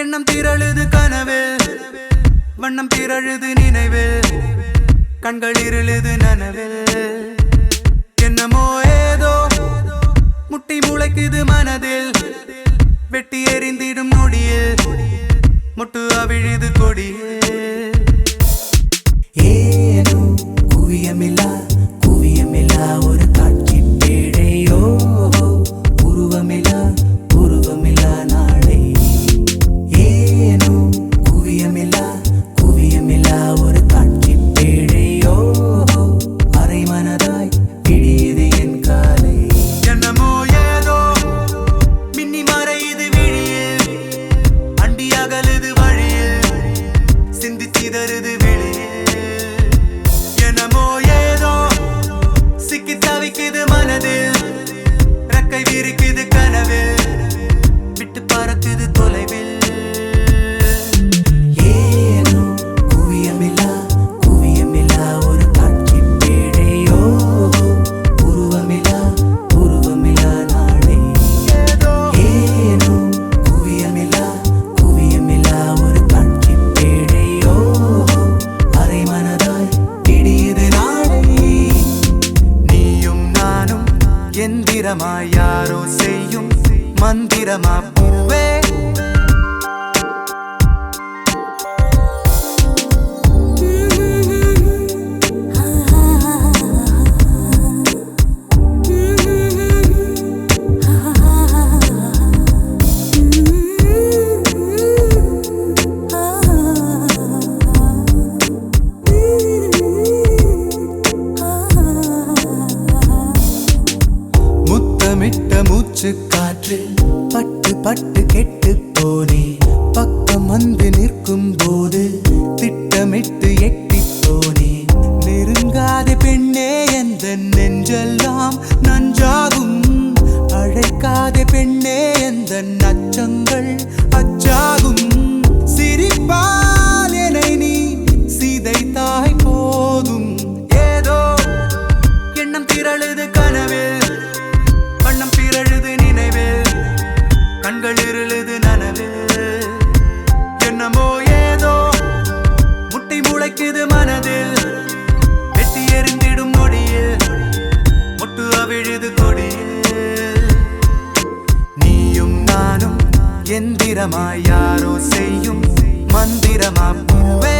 எண்ணம் திரழுது கனவில், வண்ணம் திரழுது நினைவில், கண்கள் இருளுது நனவில். என்னமோ ஏதோ முட்டி முளைக்குது மனதில், வெட்டி எறிந்திடும் நொடியில், முட்டு அவிழுது கொடியில். ஏனோ குவியமில்லா குவியமில்லா ஒரு காட்சி பேழையோ, உருவமில்லா உருவமில்லா நாளை. ஏனோ குவியமில்லா குவியமில்லா ஒரு காட்சி பேழையோ, அரை மனதாய் பிடியுது என் காலை. என்னமோ ஏதோ மின்னி மறையுது விழியில், அண்டி அகலுது வழியில், சிந்தி சிதறுது வெளியில். என்னமோ ஏதோ சிக்கி தவிக்குது மனதில், ரெக்கை விரிக்குது கனவில், விட்டு பறக்குது தொலைவில். ஏனோ குவியமில்லா குவியமில்லா ஒரு காட்சி பேழையோ, உருவமில்லா உருவமில்லா நாளை. ஏனோ குவியமில்லா குவியமில்லா ஒரு காட்சி பேழையோ, அரை மனதாய் பிடியுது நாளை. நீயும் நானும் எந்திரமாய் யாரோ செய்யும் மந்திரமா பூவே. முத்தமிட்ட மூச்சு காற்று பட்டு பட்டு கெட்டு போனே, பக்கம் வந்து நிற்கும் போது திட்டமிட்டு எட்டி போனே. நெருங்காத பெண்ணே எந்த நெஞ்செல்லாம் நஞ்சாகும், அழைக்காத பெண்ணே எந்த நச்சங்கள் அச்சாகும். சிரிப்பால் என்னை நீ சிதைத்தாய் போதும். ஏதோ எண்ணம் திரழுது கனவில், வண்ணம் திரழுது நினைவில், கண்கள் இருளுது நனவில். என்னமோ ஏதோ முட்டி முளைக்குது மனதில், வெட்டி எறிந்திடும் நொடியில், முட்டு அவிழுது கொடியில். நீயும் நானும் எந்திரமாய் யாரோ செய்யும் மந்திரமா பூவே.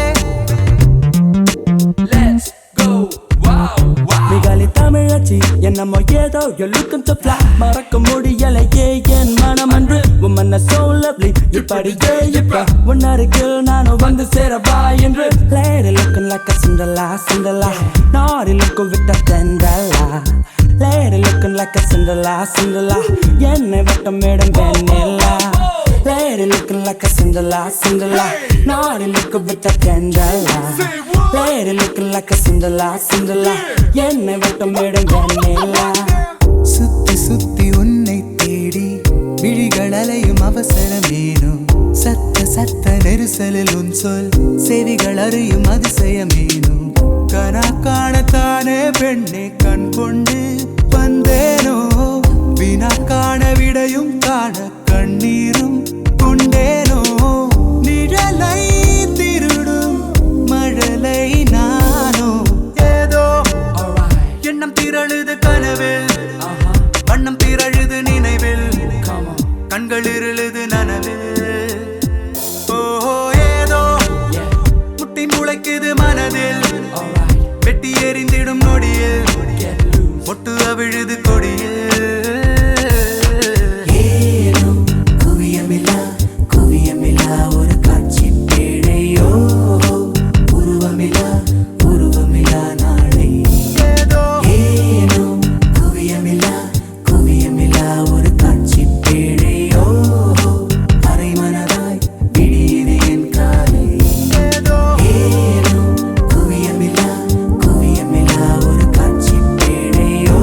மிகாலி தமிழச்சி என்னமோ ஏதோ you're looking to fly, மறக்க முடியலையே என் மனம் அன்று. woman are so lovely, இப்படியே இப்ப உன் அருகில் நானும் வந்து சேரவா என்று. lady looking like a Cinderella, Cinderella, naughty looking with a Cinderella. lady looking like a Cinderella, Cinderella, என்னை வட்டமிடும் வெண்ணிலா. lady looking like a Cinderella, Cinderella, naughty looking with a Cinderella. lady looking like a Cinderella, Cinderella, என்னை வட்டமிடும் வெண்ணிலா. சுத்தி சுத்தி உன்னை தேடி விழிகள் அலையும் அவசரமேனோ, சத்த சத்த நெரிசலில் உன் சொல் செவிகள் அறியும் அதிசயமேனோ. கனா காணத்தானே பெண்ணே கண் கொண்டு வந்தேனோ, வினா காண விடையும் காண கண்ணீரும் கொண்டேனோ. நிழலை திருடும் மழலை நானோ. ஏதோ எண்ணம் திரழுது கனவில், வண்ணம் திரழுது நினைவில், கண்கள் இருளுது நனவில். ஓஹோ ஏதோ முட்டி முளைக்குது மனதில், வெட்டி எறிந்திடும் நொடியில், முட்டு அவிழுது கொடியில். ஏனோ குவியமில்லா குவியமில்லா ஒரு காட்சி பேழையோ, உருவமில்லா உருவமில்லா நாளை. ஏனோ குவியமில்லா குவியமில்லா ஒரு காட்சி பேழையோ, அரை மனதாய் பிடியுது என் காலை. ஏனோ குவியமில்லா குவியமில்லா ஒரு காட்சி பேழையோ,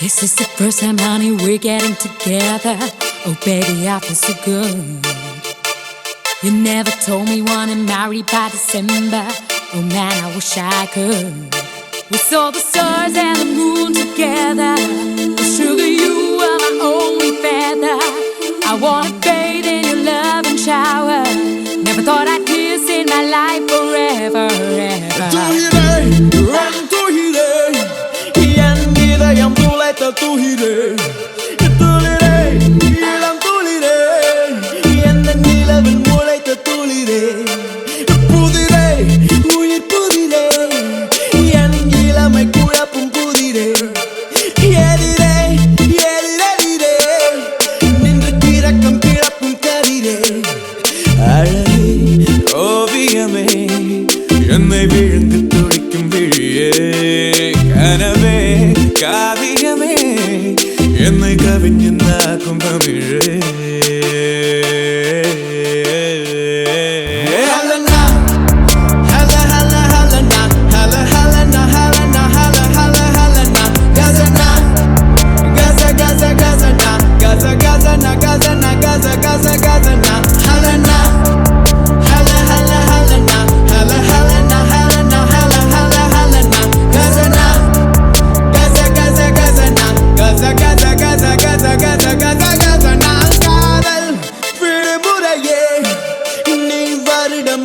This is the first time, honey, we're getting together. Oh, baby, I feel so good. You never told me wanna marry by December. Oh man, I wish I could. We saw the stars and the moon together. Oh, sugar, you are my only feather. I wanna bathe in your love and shower. Never thought I'd kiss in my life forever, ever. துளிரே துளிரே இளம் துளிரே எந்த நிலவில் முளைத்த துளிரே புதிரே உயிர் புதிரே என் இளமை குழப்பும் புதிரே எதிரே எதிரெதிரே நின்று கிறக்கம் கிளப்பும் கதிரே அழகே ஓவியமே என்னை விழுந்து துடிக்கும் விழியே கனவே காவியமே என்னை கவிஞனாக்கும் தமிழே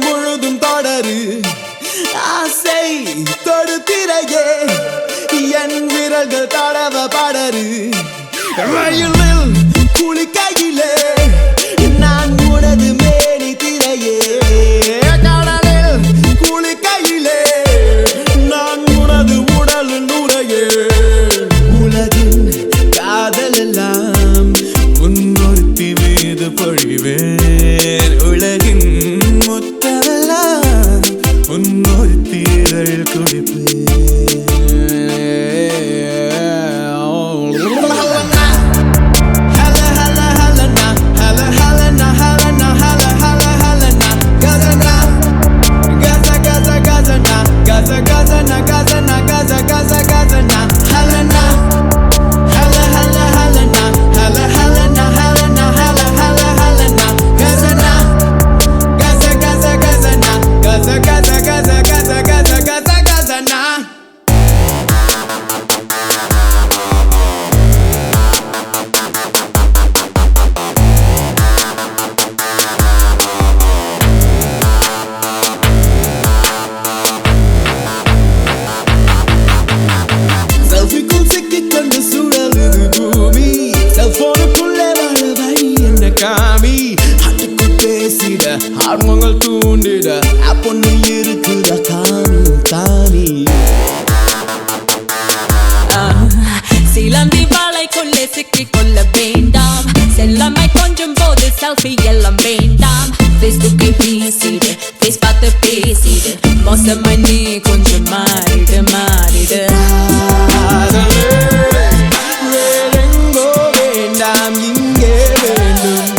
முழுதும் தொடரு ஆசை தொடுத்திரையே என் விரல்கள் தடவ படரு ரயிலில் குளிக்கையிலே நான் உனது மேனி திரையே கடலில் குளிக்கையிலே நான் உனது உடல் நுரையே உலகின் காதல் எல்லாம் உன்னொருத்தி மீது பொழிவேன் உலகின் உன்னொருத்தீரல் குடிப்பு ஆர்வங்கள் தூண்டிட பொண்ணு இருக்குத காணி தானி சிலந்தி வாழைக்குள்ளே சிக்கிக் கொள்ள வேண்டாம் செல்லம்மை கொஞ்சம் போது செல்ஃபி எல்லாம் வேண்டாம் ஃபேஸ்புக்கை பேசிடு ஃபேஸ் பார்த்து பேசிடு மோசமாய் நீ கொஞ்சம் மாறிடு மாறிடு வேறெங்கோ வேண்டாம் இங்கே வேண்டும்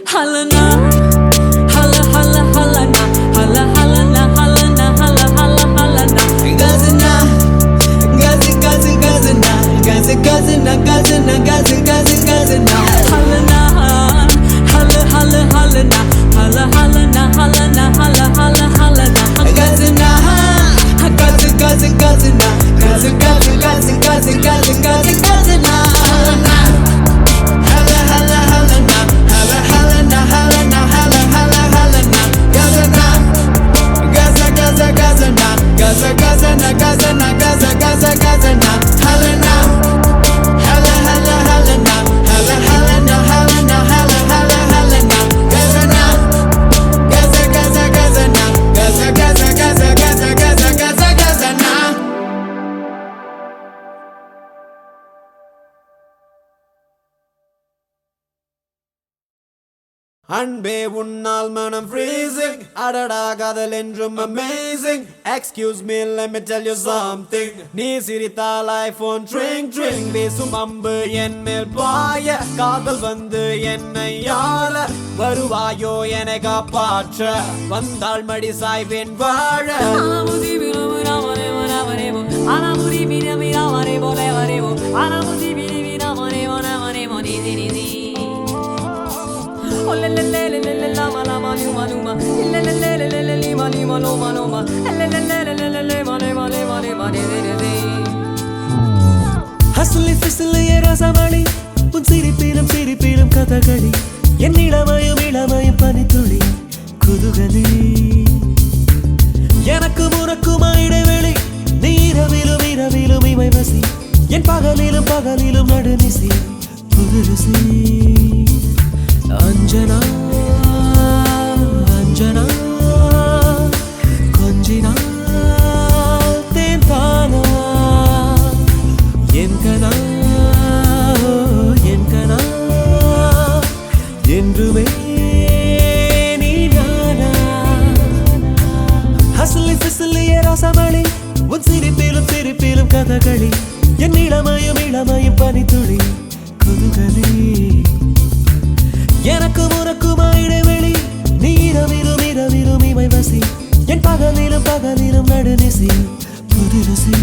Halana, hala hala halana, hala halana, halana, hala hala halana. Gazana, gazi gazi gazana, gazi gazana, gazana, gazi gazi gazana. Halana, hala hala halana, hala halana, halana, hala hala halana. Gazana, gazi gazi gazana, gazi gazi gazi gazi gazi gazi gazana. Gaza gazana gazana gaza gaza gazana halana hala hala halana அன்பே உன்னால் மனம் freezing அடடா காதல் என்றும் amazing excuse me let me tell you something நீ சிரித்தால் iPhone drink drink வீசும் அம்பு என் மேல் பாய காதல் வந்து என்னை ஆள வருவாயோ என்னை காப்பாற்ற வந்தாள் மடி சாய்வேன் வாழ ஹசுலி ஃபிசுலிய ரசமணி உன் சிரிப்பிலும் சிரிப்பிலும் கதகளி என் இளமயம் இளமயம் பனித்துளி குதுகலி எனக்கு உனக்குமா இடைவெளி நீ இரவிலும் இரவிலும் இமை வசி என் பகலிலும் பகலிலும் நடுநிசி புதுருசி அஞ்சனா அஞ்சனா கொஞ்சினா தேன்தானா என் கனா என்றுமே நீ நானா ஹசுலி ஃபிசுலிய ரசமணி உன் சிரிப்பிலும் சிரிப்பிலும் கதகளி என் இளமயம் இளமயம் பனித்துளி குதுகலி எனக்கு உனக்குமா இடைவெளி நீ இரவிலும் இரவிலும் இமை வசி என் பகலிலும் பகலிலும் நடுநிசி புதுருசி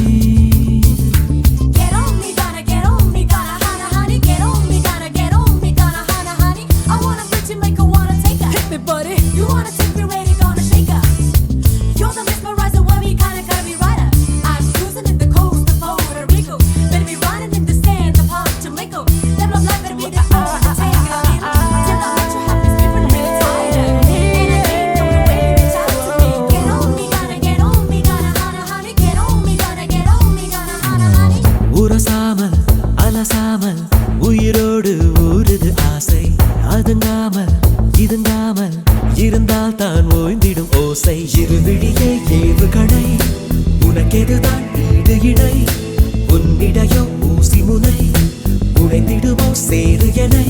உரசாமல் அலசாமல் உயிரோடு ஊறுது ஆசை அதுங்காமல் இதுங்காமல் இருந்தால் தான் ஓய்ந்திடும் ஓசை இருவிழியே ஏவுகணை உனக்கெதுதான் ஈடு இணை உன்னிடையோ ஊசி முனை உடைந்திடுமோ சேரு எனை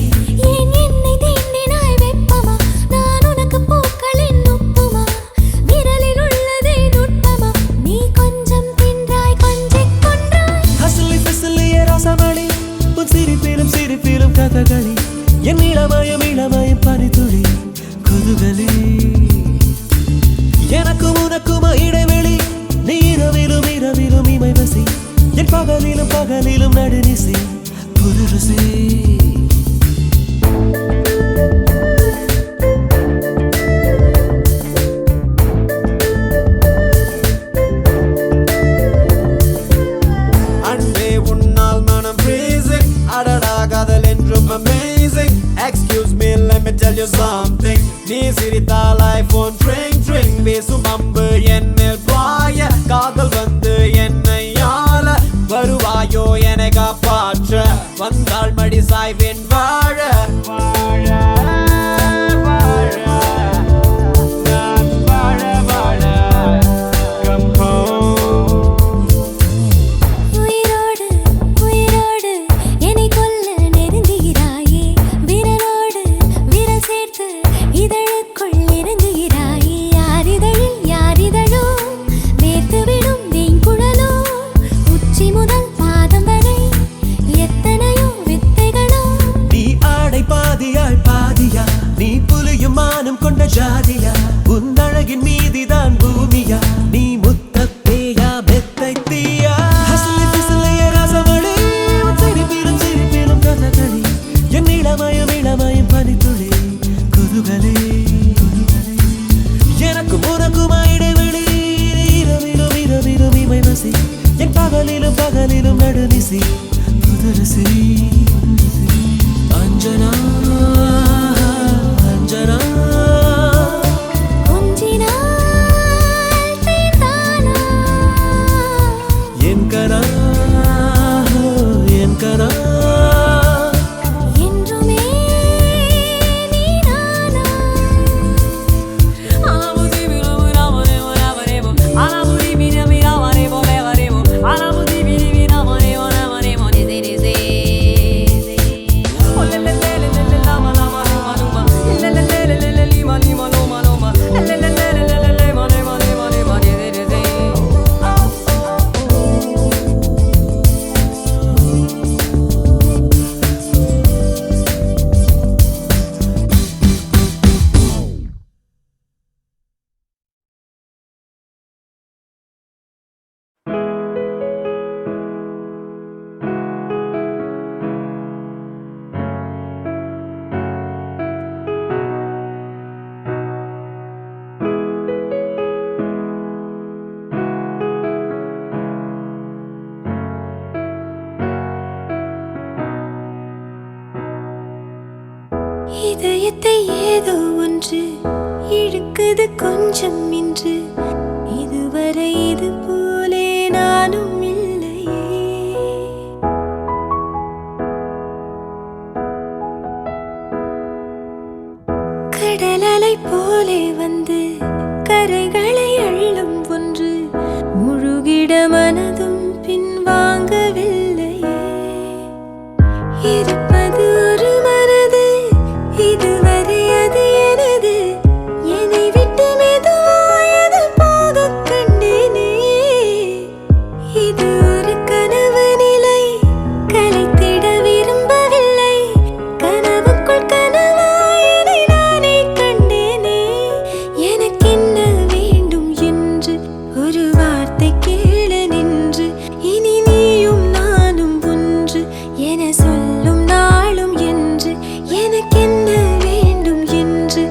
சிரிப்பிலும் சிரிப்பிலும் கதகளி என் இளமயம் இளமயம் பனித்துளி குதுகலி எனக்கும் உனக்குமா இடைவெளி நீ இரவிலும் இரவிலும் இமை வசி என் பகலிலும் பகலிலும் நடுநிசி புதுருசி amazing excuse me let me tell you something நீ சிரித்தால் ஐபோன் ட்ரிங் ட்ரிங் வீசும் அம்பு என் மேல் பாய காதல் வந்து என்னை ஆள வருவாயோ என்னை காப்பாற்ற வந்தாள் மடி சாய்வேன் வாழ வாழ வாழ நான் வாழ வாழ come home நீ புலியும் மானம் கொண்ட ஜாதியா உன் அழகின் மீதிதான் பூமியா நீ முத்தப்பேயா மெத்தை தீயா ஹசுலி ஃபிசுலிய ரசமணி உன் சிரிப்பிலும் சிரிப்பிலும் கதகளி என் இளமயம் இளமயம் பனித்துளி குதுகலி எனக்கும் உனக்குமா இடைவெளி இரவிலும் இரவிலும் இமை வசி என் பகலிலும் பகலிலும் நடுநிசி புதுருசி அஞ்சனா அஞ்சனா என் கனா என் கனா என்றுமே நீ நானா இதயத்தை ஏதோ ஒன்று இழுக்குது கொஞ்சம் இன்று. இதுவரை இது போலே நானும் இல்லையே. கடலலை போலே வந்து கரைகளை அள்ளும் ஒன்று. முழுகிட மனதும் பின்வாங்கவில்லையே. இருப்பது ஒரு மனது, இதுவரை அது எனது. என்னை விட்டு மெதுவாயது போக கண்டேனே. இது ஒரு கனவு நிலை, கலைத்திட விரும்பவில்லை. கனவுக்குள் கனவாயதை நானே கண்டேனே. எனக்கென்ன வேண்டும் என்று ஒரு வார்த்தை கேளு நின்று. இனி நீயும் நானும் ஒன்று என சொல்லும் நாளும் என்று. எனக்கென்ன வேண்டும் என்று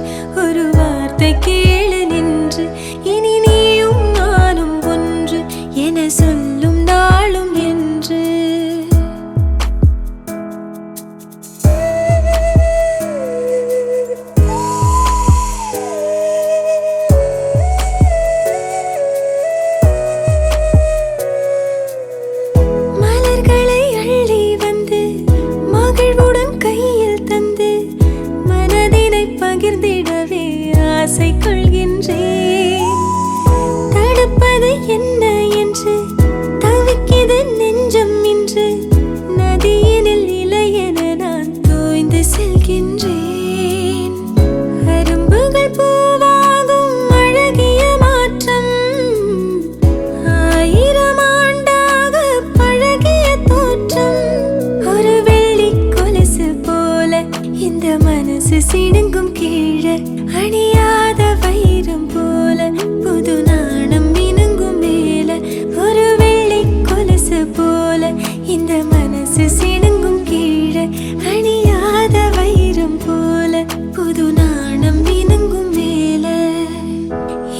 ஒரு வார்த்தை கேளு நின்று. இனி நீயும் நானும் ஒன்று என சொல்லும் நாளும் என்று. மலர்களை அள்ளி வந்து மகிழ்வுடன் கையில் தந்து மனதினை பகிர்ந்திடவே ஆசை கொள்கின்றேன். தடுப்பது என்ன என்று தவிக்கிது நெஞ்சம் இன்று. நதியினில் இலையென நான் தோய்ந்து செல்கின்றேன். அரும்புகள் பூவாகும் அழகிய மாற்றம். 1000 ஆண்டாக பழகிய தோற்றம். ஒரு வெள்ளி கொலுசு போல இந்த மனசு சிடுங்கும் கீழே. அணியாத வைரம் போல புது நாணம் மினுங்கும் மேல. ஒரு வெள்ளி கொலுசு போல இந்த மனசு சிடுங்கும் கீழே. அணியாத வைரம் போல புது நாணம் மினுங்கும் மேல.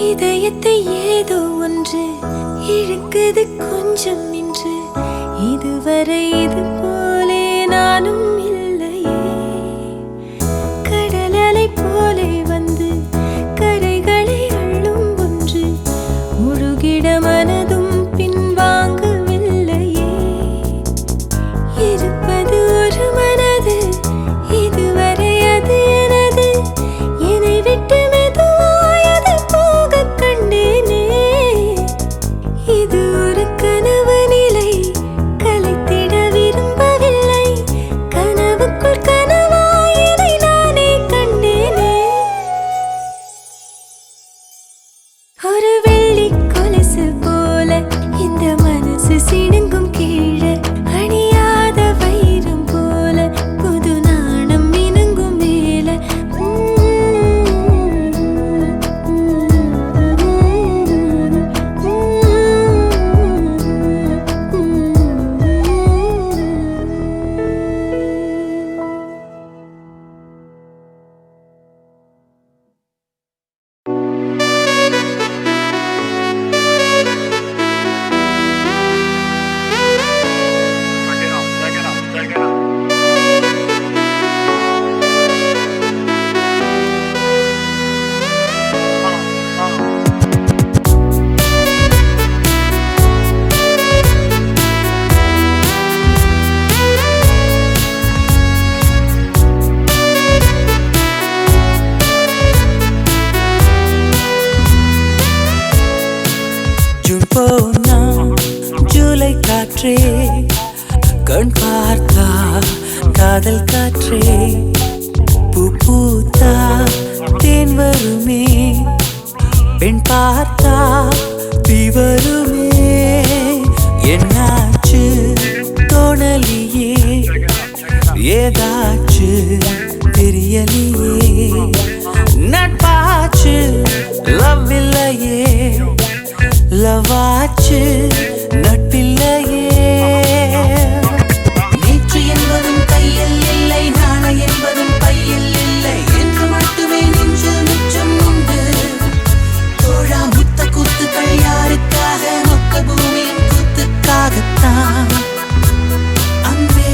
இதயத்தை ஏதோ ஒன்று இழுக்குது கொஞ்சம் இன்று. இதுவரை இது போலே நானும் இல்லையே. கடலலை போலே வந்து கரைகளை அள்ளும் ஒன்று. முழுகிட மனதும் பின்வாங்கவில்லையே. இருப்பது ஒரு மனது, இதுவரை அது எனது. என்னை விட்டு மெதுவாயது போக கண்டேனே. இது ஒரு கனவு நிலை, கலைத்திட விரும்பவில்லை. கனவுக்குள் கனவாயதை நானே கண்டேனே. ஒரு வெள்ளி கொலுசு போல இந்த மனசு சிடுங்கும் கீழே. அணியாத வைரம் போல புது நாணம் மினுங்கும் மேல. ஜூன் போனா ஜூலை காற்றே, கண் பார்த்தா காதல் காற்றே. பூ பூத்தா தேன் வருமே, பெண் பார்த்தா தீ வருமே. என்னாச்சு தோணலியே, ஏதாச்சு தெரியலையே. நட்பாச்சு லவ் இல்லையே, லவாச்சு நட்பில்லையே. நேற்று என்பதும் கையில் இல்லை, நாளை என்பதும் பையில் இல்லை என்று மட்டுமே நெஞ்சில் மிச்சம் உண்டு. தோழா முத்த கூத்துக்கள் யாருக்காக? மொத்த பூமியின் கூத்துக்காகத்தான். அன்பே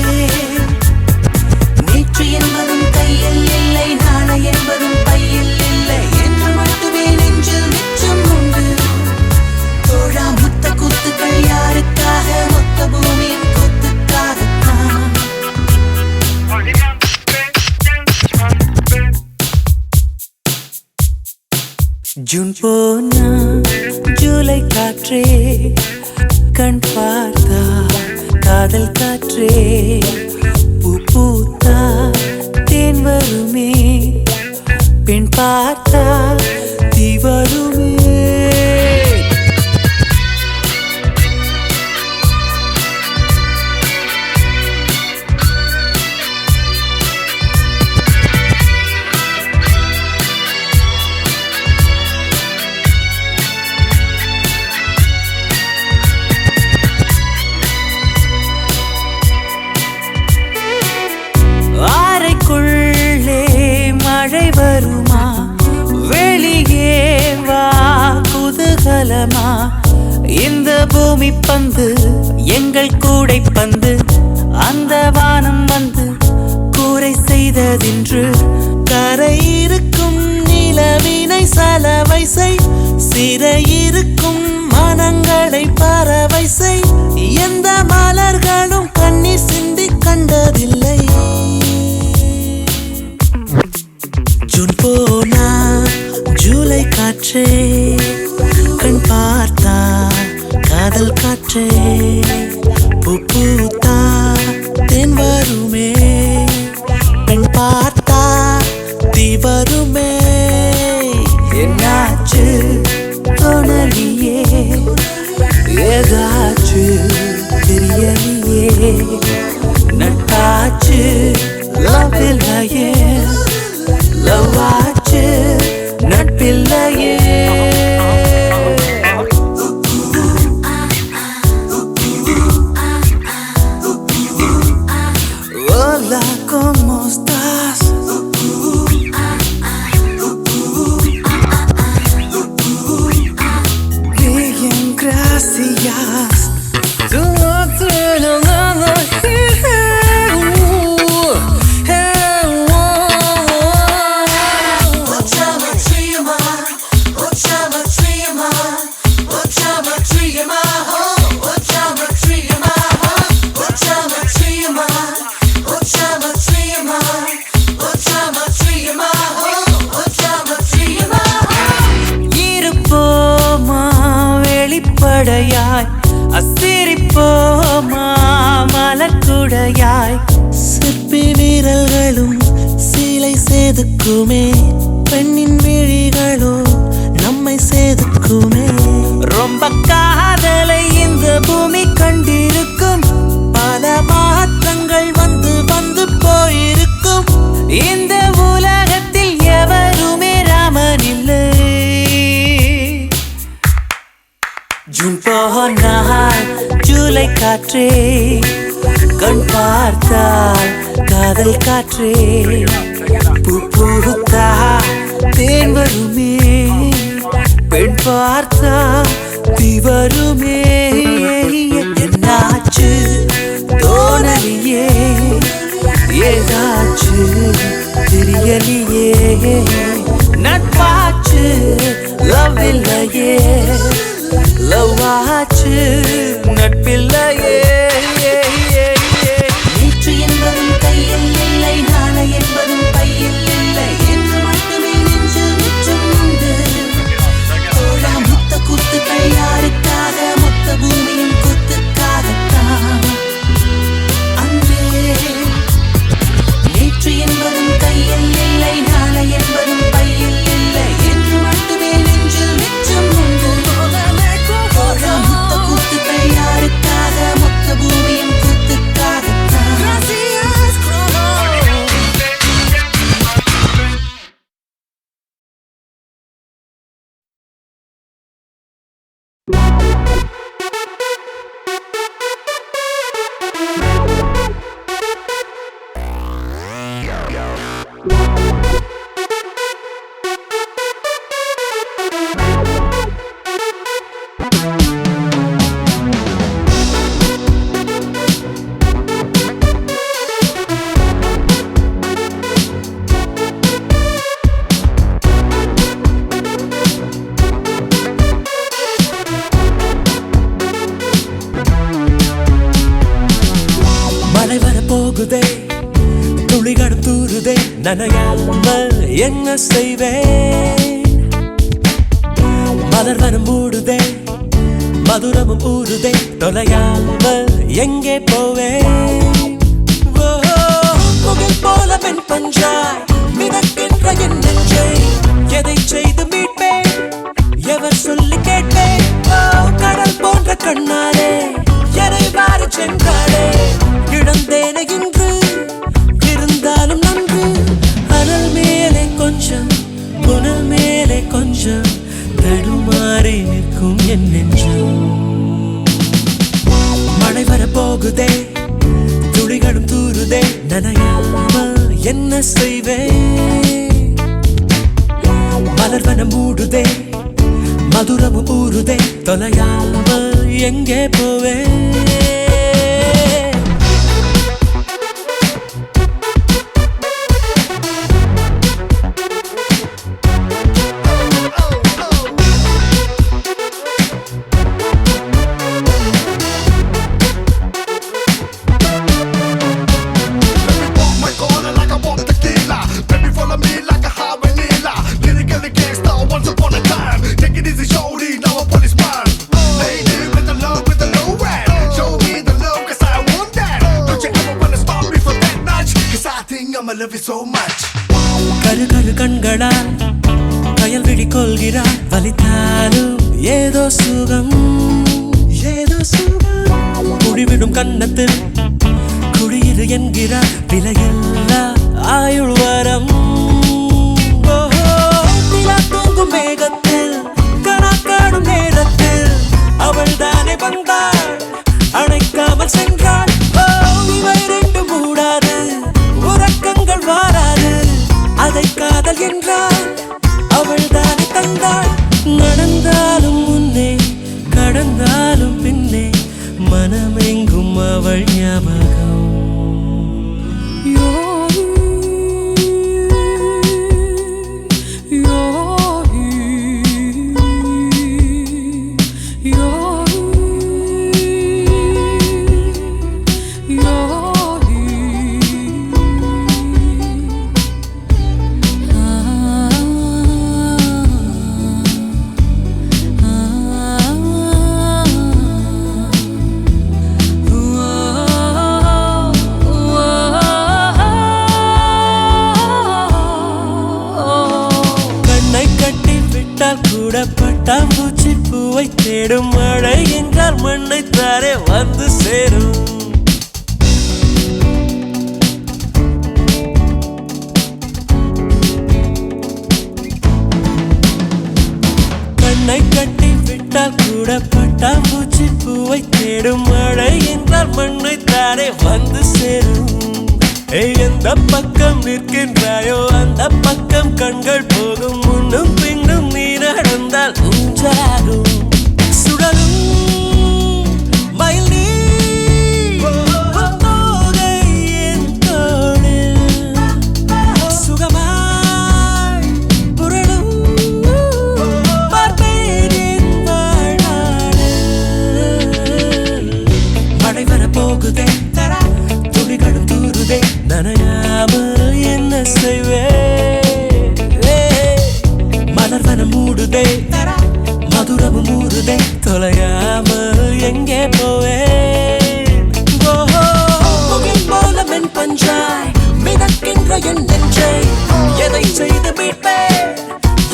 நேற்று என்பதும் கையில் இல்லை, நாளை ஜூன் போனா ஜூலை காற்றே கண் பார்த்தா காதல் காற்றே பூ பூத்தா தேன் வருமே பெண் பார்த்தா தீ வருமே மழை வருமா வெளியே வா குதூகலமா இந்த பூமி பந்து எங்கள் கூடை பந்து அந்த வானம் வந்து கூரை செய்ததென்று கரை இருக்கும் நிலவினை சலவை செய் சிறையிருக்கும் மனங்களை பறவை செய் எந்த மலர்களும் கண்ணீர் சிந்தி கண்டதில்லை ஜூன் போனா ஜூலை காற்றே கண் பார்த்தா காதல் காற்றே பூ பூத்தா தென் வருமே பெண் பார்த்தா தீ வருமே என்னாச்சு தோணலியே ஏதாச்சு தெரியலையே நட்டாச்சு லவ் இல்லையே லவ்வாச்சு நட்பில்லையே Hola, ¿cómo estás? Bien, gracias. வெளிப்படையாய் அசிரிப்போமா மலக்குடையாய் சிற்பி வீரர்களும் சீலை செதுக்குமே பெண்ணின் விழிகளோ நம்மை செதுக்குமே ரொம்ப காதலை இந்த பூமி கண்டிருக்கும் பல மாற்றங்கள் வந்து வந்து போயிருக்கும் இந்த உலகத்தில் எவருமே ராமன் இல்லை ஜூன் போனால் ஜூலை காற்றே கண் பார்த்தால் காதல் காற்றே பூ பூத்தா தேன் வருமே பெண் பார்த்தா தீ வருமே என்னாச்சு தோணலியே ஏதாச்சு தெரியலையே நட்பாச்சு லவ் இல்லையே லவ்வாச்சு நட்பில்லையே நேற்று என்பதும் கையில் இல்லை நாளை என்பதும் பையில் இல்லை என்று மட்டுமே நெஞ்சில் மிச்சம் உண்டு தோழா முத்த குத்துக்கள் யாருக்காக மொத்த பூமியின் குத்துக்காகத்தான் அன்பே நேற்று என்பதும் கையில் இல்லை நாளை என்பதும் பையில் இல்லை என்று மட்டுமே நெஞ்சில் மிச்சம் உண்டு முத்த குத்துக்கள் யாருக்காக மொத்த பூமியின் குத்துக்காகத்தான் மழை வர போகுதே துளிகள் தூருதே நனையாமல் என்ன செய்வேன் மலர்வனம் மூடுதே மதுரமும் ஊறுதே தொலையாமல் எங்கே போவே முகில் போல பெண் பஞ்சாய் மிதக்கின்ற என் நெஞ்சை எதை செய்து மீட்பேன் எவர் சொல்லி கேட்பேன் கடல் போன்ற கண்ணாலே எதை வாரி சென்றாளே இழந்தேனே இன்று இருந்தாலும் நன்று அனல் மேலே கொஞ்சம் புனல் மேலே கொஞ்சம் தடுமாறி நிற்கும் என் நெஞ்சம் மழை வர போகுதே துளிகளும் தூருதே நனையாமல் என்ன செய்வேன் மலர்வனம் மூடுதே மதுரமும் ஊறுதே தொலையாமல் எங்கே போவேன் கரு கரு கண்களால் கயல் விழி கொள்கிறார் வலித்தாலும் ஏதோ சுகம் குடிவிடும் கண்ணத்தில் குடியிரு என்கிறார் விலையில்லா ஆயுள் வரம் தூங்கும் மேகத்தில் கணக்காடும் நேரத்தில் அவள் தானே வந்தாள் அணைக்காமல் சென்றாள் இவை ரெண்டு மூடாது உறக்கங்கள் வாராது அதை காதல் என்றால் அவள் தானே தந்தாள் நடந்தாலும் முன்னே கடந்தாலும் பின்னே மனமெங்கும் அவள் ஞாபகம் கூட பட்டாம்பூச்சி பூவை தேடும் மழை என்றால் மண்ணை தாரே வந்து சேரும் கண்ணை கட்டி விட்டால் கூட பட்டாம்பூச்சி பூவை தேடும் மழை என்றால் மண்ணை தாரே வந்து சேரும் எந்த பக்கம் நிற்கின்றாயோ அந்த பக்கம் கண்கள் போகும் முன்னும் பின்னும் நீ நடந்தால் ஊஞ்சாகும் சுடலும் மயில் நீ என் தோளில் சுகமாய் புரளும் பார்ப்பேன் என் வாழ்நாளில் மழை வர போகுதே துளிகளும் தூருதே நனையாமல் என்ன செய்வே மலர்வனம் மூடுதே மதுரமும் ஊறுதே தொலையாமல் எங்கே போவேன் முகில் போல மென் பஞ்சாய் மிதக்கின்ற என் நெஞ்சை எதை செய்து மீட்பேன்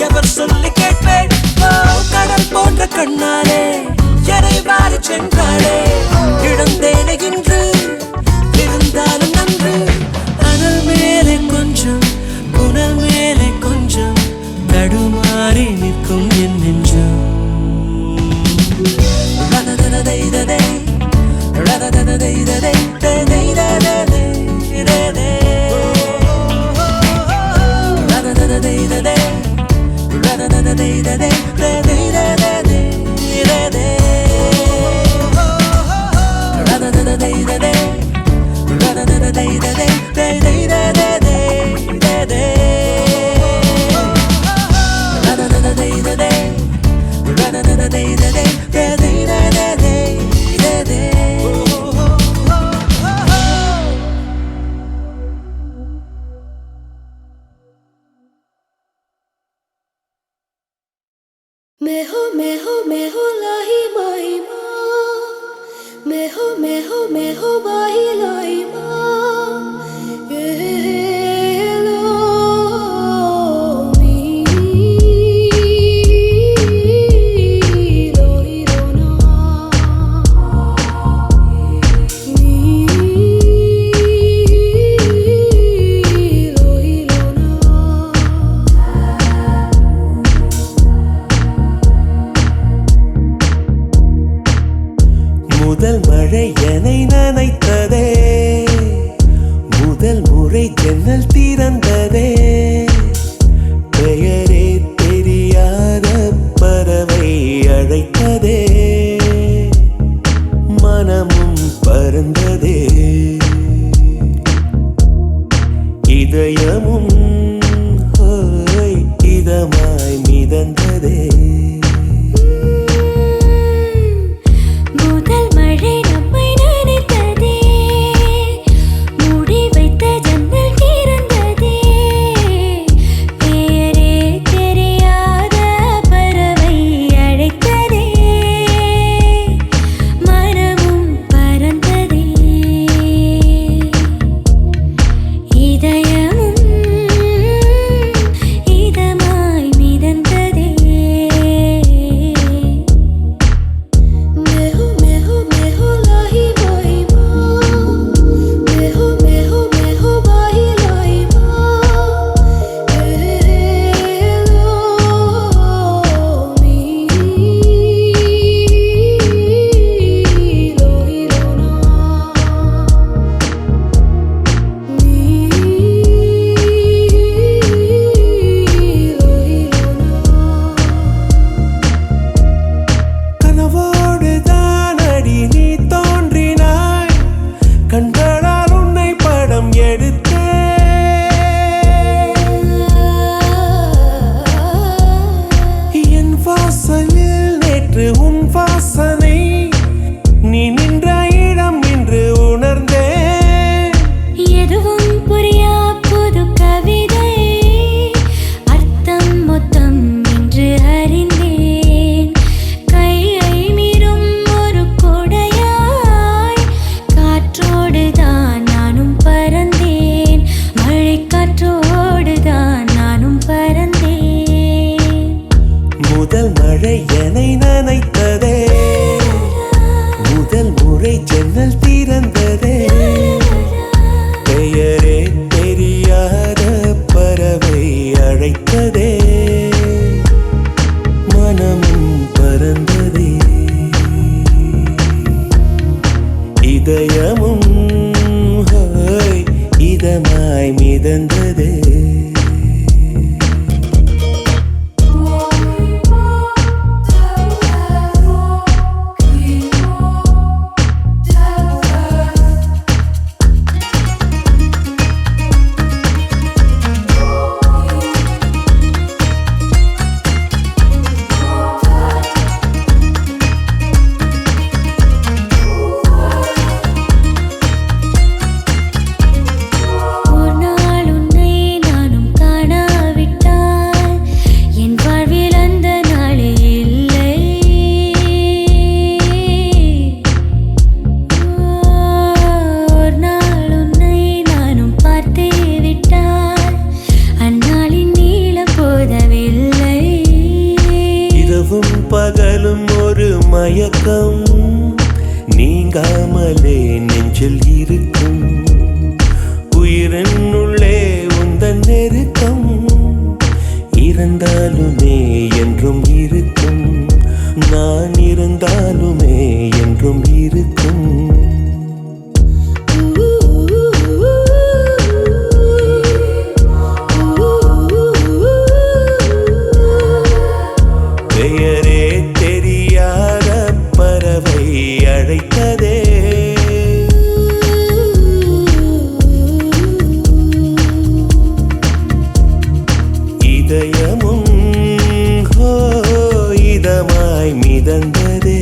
எவர் சொல்லி கேட்பேன் கடல் போன்ற கண்ணாலே எதை வாரி சென்றாளே இழந்தேனே இன்று இருந்தாலும் நன்று அனல் மேலே கொஞ்சம் புனல் மேலே கொஞ்சம் தடுமாறி நிற்கும் என் நெஞ்சம் मैं हो लाही माही माँ मैं हो बाही लाई माँ ये लो मी लो ही लो ना मी लो ही लो ना முதல் மழை என்னை நனைத்ததே முதல் முறை ஜன்னல் திறந்ததே பெயரே தெரியாத பறவை அழைத்ததே மனமும் பறந்ததே இதயமும் ஹோய் இதமாய் மிதந்ததே முதல் மழை நம்மை நனைத்ததே மூடி வைத்த ஜன்னல் திறந்ததே பெயரே தெரியாத பறவை அழைத்ததே மனமும் பறந்ததே இதயமும் இதமாய் மிதந்ததே मैं हो लाही माही माँ मैं हो बाही लाई माँ ये लो मी लो ही लो ना मी लो ही लो ना கனவோடு தானடி நீ தோன்றினாய் கண்களால் உன்னை படம் எடுத்தேன் என் வாசலில் நேற்று உன் வாசனை நீ நின்ற இடம் இன்று உணர்ந்தேன் எதுவும் புரியா புது கவிதை அர்த்தம் மொத்தம் என்று அறிந்தேன் கையை மீறும் ஒரு கொடையாய் காற்றோடு தான் நானும் பறந்தேன் மழை காற்றோடு தான் நானும் பறந்தேன் முதல் மழை என்னை நனைத்ததே முதல் முறை ஜன்னல் திறந்ததே பெயரே தெரியாத பறவை அழைத்ததே மனமும் பறந்ததே இதயமும் ஹோய் இதமாய் மிதந்ததே ஒரு நாள் உன்னை நானும் காணாவிட்டால் என் வாழ்வில் அந்த நாளே இல்லை ஒரு நாள் உன்னை நானும் பார்த்தே விட்டால் அந்நாளின் நீளம் போதவில்லை இரவும் பகலும் ஒரு மயக்கம் நீங்காமலே நெஞ்சில் இருக்கும் உயிரினுள்ளே உந்தன் நெருக்கம் இருந்தாலுமே என்றும் இருக்கும் நான் இருந்தாலுமே என்றும் இருக்கும் பெயரே தெரியாத பறவை அழைத்ததே இதயமும் ஹோ இதமாய் மிதந்ததே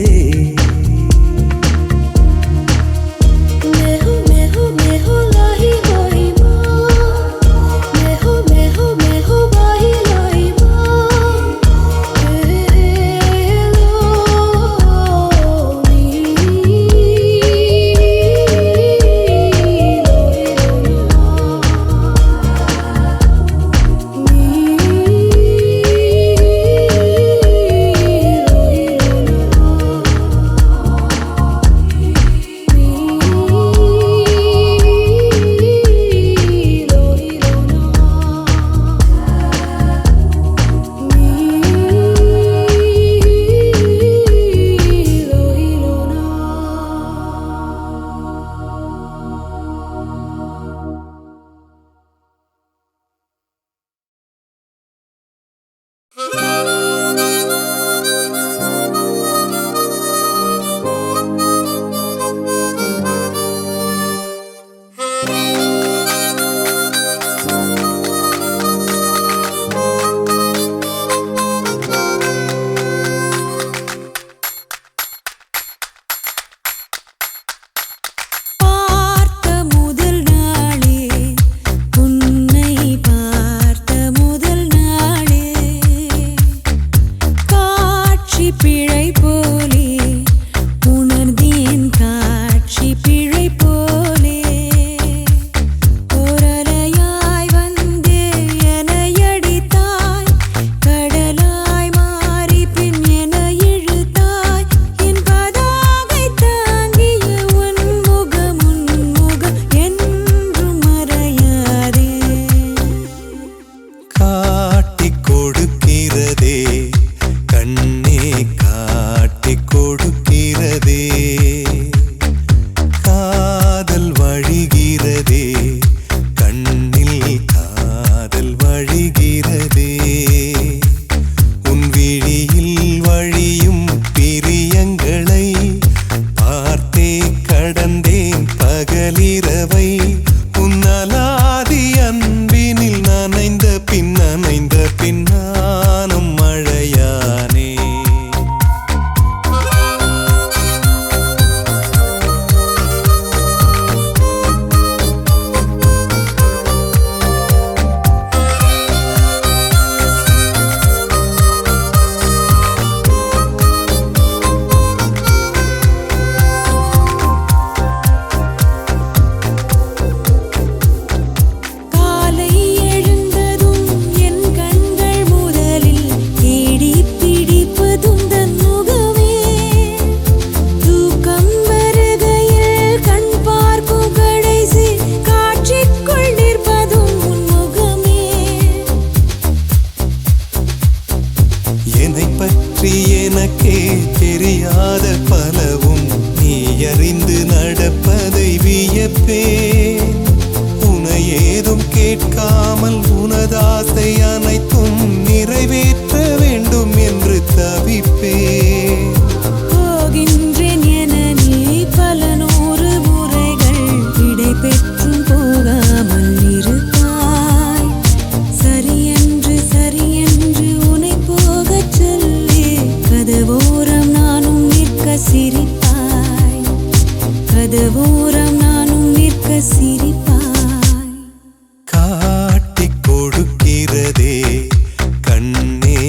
பார்த்த முதல் நாளே உன்னை பார்த்த முதல் நாளே காட்சி பிழை போலே உணர்ந்தேன் காட்சி பிழை போலே ஓரலையாய் வந்தே என்னை அடித்தாய் கடலாய் மாறி பின் என்னை இழுத்தாய் என் பதாகை தாங்கிய உன் முகம் என்றும் மறையாதே காட்டிக் கொடுக்கிறதே கண்ணே காட்டிக் கொடுக்கிறதே காதல் வழிகிறதே கண்ணில் காதல் வழிகிறதே உன் விழியில் வழியும் பிரியங்களை பார்த்தே கடந்தேன் பகலிரவை உன்னலாதி அன்பினில் நனைந்த பின் நானும் மழையானே காலை எழுந்ததும் என் கண்கள் முதலில் தேடிப் பிடிப்பதும் தன் முகமே தூக்கம் வருகையில் கண் பார்க்கும் கடைசி காட்சிக்குள் நிற்பதும் உன் முகமே என்னை பற்றி எனக்கே தெரியாத பலவும் நீ அறிந்து நடப்பதை வியப்பேன் உனை ஏதும் கேட்காமல் உனதாசை அனைத்தும் நிறைவேற்ற வேண்டும் என்று தவிப்பேன் போகின்றேன் என நீ பல நூறு முறைகள் விடை பெற்றும் போகாமல் இருப்பாய் சரியென்று உன்னை போகச் சொல்லி கதவோரம் நானும் நிற்க சிரிப்பாய் கதவோரம் நானும் நிற்க சிரிப்பாய் காட்டிக் கொடுக்கிறதே கண்ணே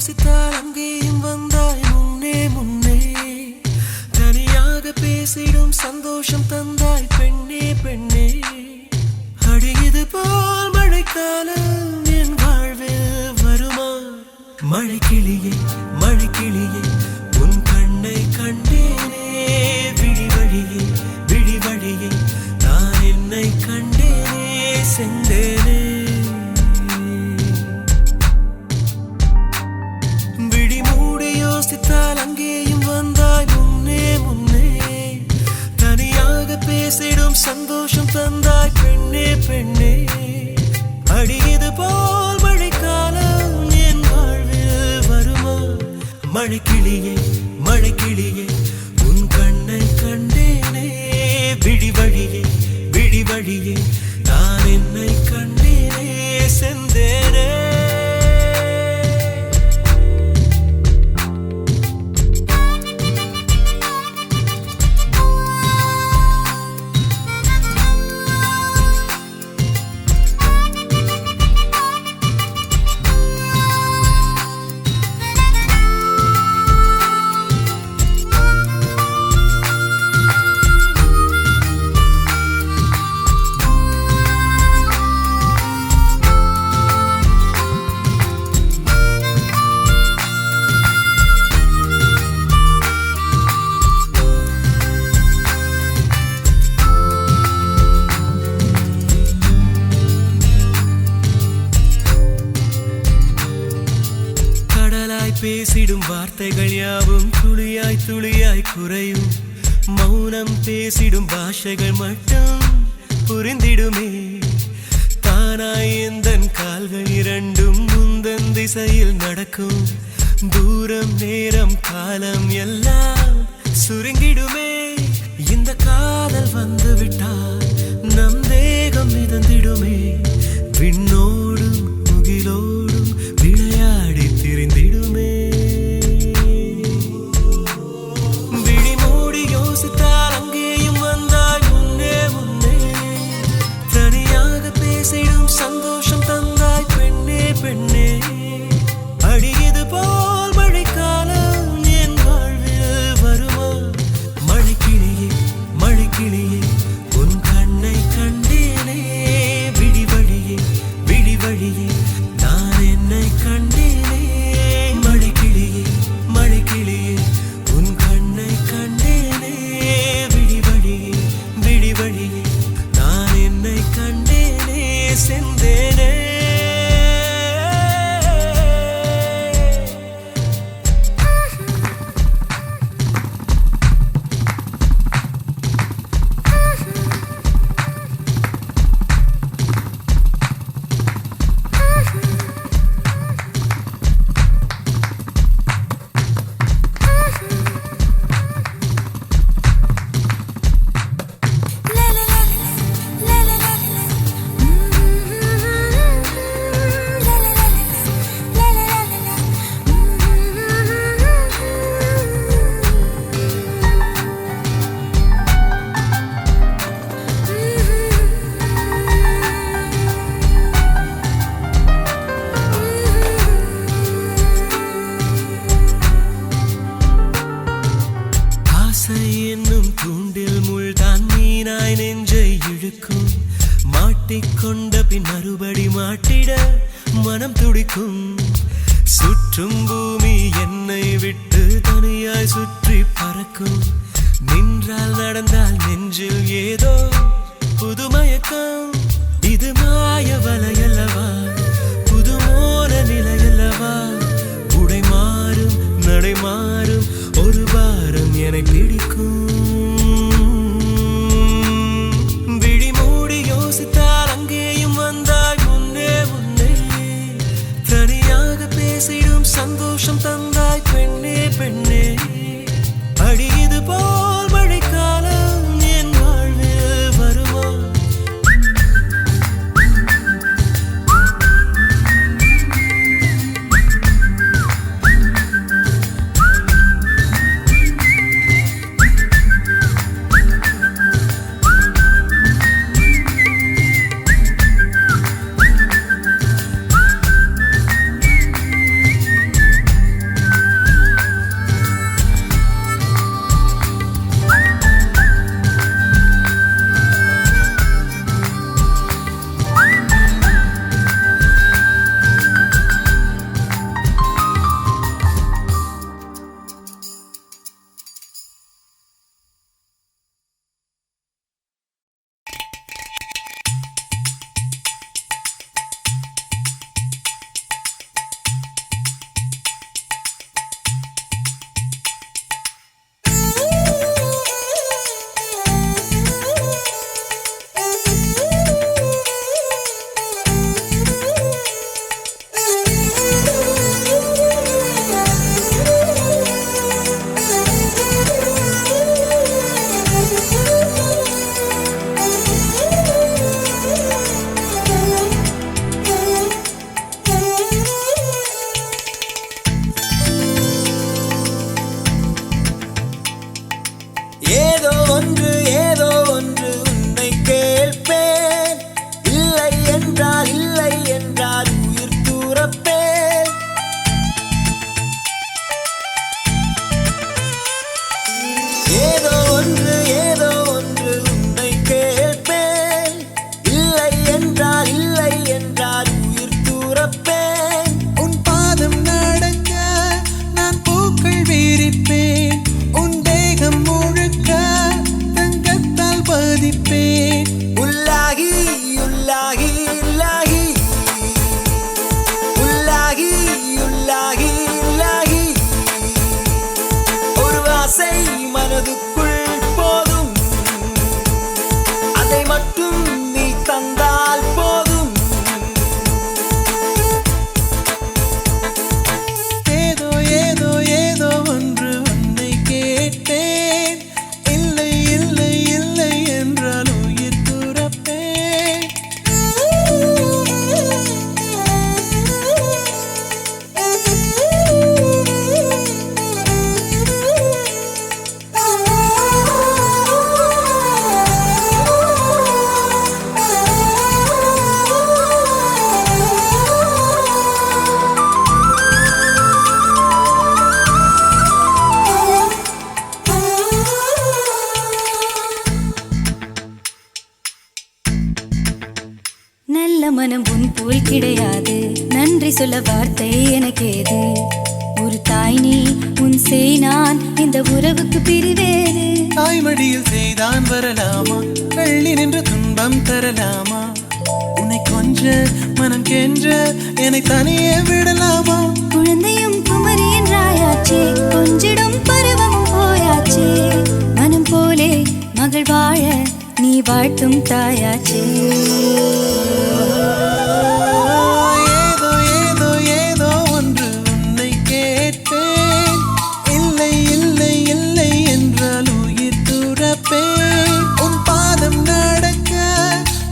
யோசித்தால் அங்கேயும் வந்தாய் முன்னே முன்னே தனியாக பேசிடும் சந்தோஷம் தந்தாய் பெண்ணே பெண்ணே அடியது போல் மழைக்காலம் என் வாழ்வில் வருமா மழைக்கிளியே மழைக்கிளியே உன் கண்ணை கண்டேனே விழி வழியே விழி வழியே நான் என்னை கண்டேனே சென்றேனே விழி மூடி யோசித்தால் அங்கேயும் வந்தாய் முன்னே முன்னே தனியாக பேசிடும் சந்தோஷம் தந்தாய் பெண்ணே பெண்ணே அடியது போல் மழைக்காலம் என் வாழ்வில் வருமா மழைக்கிளியே மழைக்கிளியே உன் கண்ணை கண்டேனே விழி வழியே விழி வழியே நான் என்னை கண்டேனே சென்றேனே பேசிடும் வார்த்தைகள் யாவும் துளியாய் துளியாய் குறையும் மௌனம் பேசிடும் பாஷைகள் மட்டும் புரிந்திடுமே தானாய் எந்தன் கால்கள் இரண்டும் முந்தன் திசையில் நடக்கும் தூரம் நேரம் காலம் எல்லாம் சுருங்கிடுமே இந்த காதல் வந்து விட்டால் நம் தேகம் மிதந்திடுமே விண்ணோடும் முகிலோடும் விளையாடி திரிந்திடுமே விழி மூடி யோசித்தால் அங்கேயும் வந்தாய் முன்னே முன்னே தனியாக பேசிடும் சந்தோஷம் தந்தாய் பெண்ணே பெண்ணே அடியது போல் மழைக்காலம் என் வாழ்வில் வருமா மழைக்கிளியே மழைக்கிளியே உன் கண்ணை கண்டேனே விழி வழியே விழி வழியே நான் என்னை கண்டேனே மழைக்கிளியே மழைக்கிளியே உன் கண்ணை கண்டேனே விழி வழியே விழி வழியே நான் என்னை கண்டேனே சென்றேனே என்னும் தூண்டில் முள்தான் மீனாய் நெஞ்சை இழுக்கும் மாட்டிக்கொண்ட பின் மறுபடி மாட்டிட மனம் துடிக்கும் சுற்றும் பூமி என்னை விட்டு தனியாய் சுற்றி பறக்கும் நின்றால் நடந்தால் நெஞ்சில் ஏதோ புதுமயக்கம் இது மாய வலையல்லவா புதுமோன நிலையல்லவா உடை மாறும் நடை மாறும் ஒரு வாரம் என்னை பிடிக்கும் விழி மூடி யோசித்தால் அங்கேயும் வந்தாய் முன்னே முன்னே தனியாக பேசிடும் சந்தோஷம் தந்தாய் பெண்ணே பெண்ணே அடியது போல் மழைக்காலம் என் வாழ்வில் வருமா ஒன்று ஏதோ ஒன்று உன்னை கேட்பேன். இல்லை என்றால் இல்லை என்றால் உயிர் தூரப்பேன். ஏதோ ஒன்று உன்னை கேட்பேன். இல்லை என்றால் இல்லை என்றால் உயிர் தூரப்பேன். உன் பாதம் நடக்க நான் பூக்கள் விரிப்பேன். உன் தேகம் முழுக்க தங்கத்தால் பதிப்பேன். உள்ளாகி உள்ளாகி உள்ளாகி உள்ளாகி உள்ளாகி உள்ளாகி ஒரு ஆசை மனதுக்குள் போதும். அதை மட்டும் நீ தந்தால் போதும். ஏதோ ஏதோ ஏதோ ஒன்று உன்னை கேட்டேன். இல்லை இல்லை இல்லை என்றால் உயிர் துறப்பேன். நல்ல மனம் உன் போல் கிடையாது. நன்றி சொல்ல வார்த்தை எனக்கேது. ஒரு தாய் நீ உன் செய் நான் இந்த உறவுக்கு பிரிவேது. தாய்மடியில் செய்தான் வரலாமா? கள்ளி நின்று துன்பம் தரலாமா? உன்னை கொஞ்ச மனம் கென்ற என்னை தனியே விடலாமா? குழந்தையும் குமரி என்றாயாச்சே, கொஞ்சிடும் பருவமும் போயாச்சே. மனம் போலே மகள் வாழ நீ வாழ்த்தும் தாயாச்சே. ஏதோ ஏதோ ஏதோ ஒன்று உன்னை கேட்பேன். இல்லை இல்லை இல்லை என்றால் உயிர் துறப்பேன். உன் பாதம் நடக்க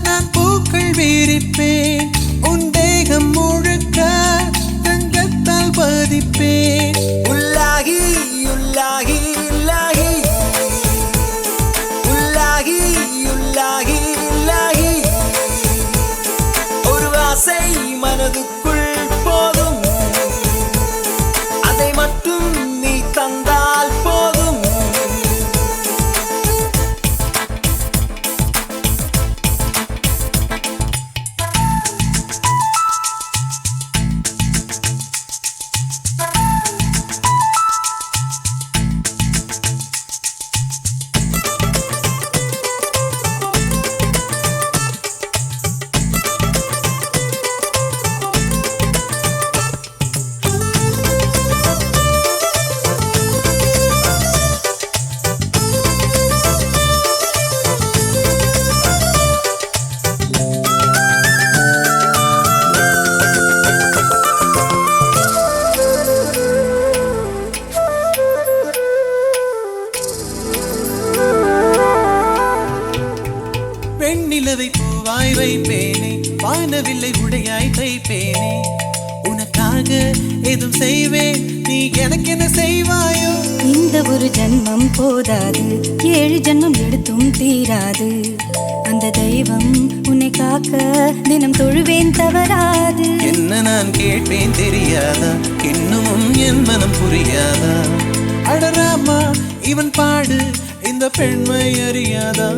நான் பூக்கள் விரிப்பேன். உன் தேகம் முழுக்க தங்கத்தால் பதிப்பேன். உள்ளாகி உள்ளாகி உள்ளாகி உள்ளாகி உள்ளாகி உள்ளாகி ஒரு ஆசை மனதுக்குள் போதும். அதை மட்டும் நீ தந்தால் போதும். வெண்ணிலவை பூவாய் வைப்பேனே, வானவில்லை உடையாய் தைப்பேனே. உனக்காக எதுவும் செய்வேன், நீ எனக்கு என்ன செய்வாயோ? இந்த ஒரு ஜன்மம் போதாது, 7 ஜன்மம் எடுத்தும் தீராது. அந்த தெய்வம் உன்னை காக்க தினம் தொழுவேன் தவறாது. என்ன நான் கேட்பேன் தெரியாதா? இன்னும் என் மனம் புரியாதா? அடராமா இவன் பாடு இந்த பெண்மை அறியாதா?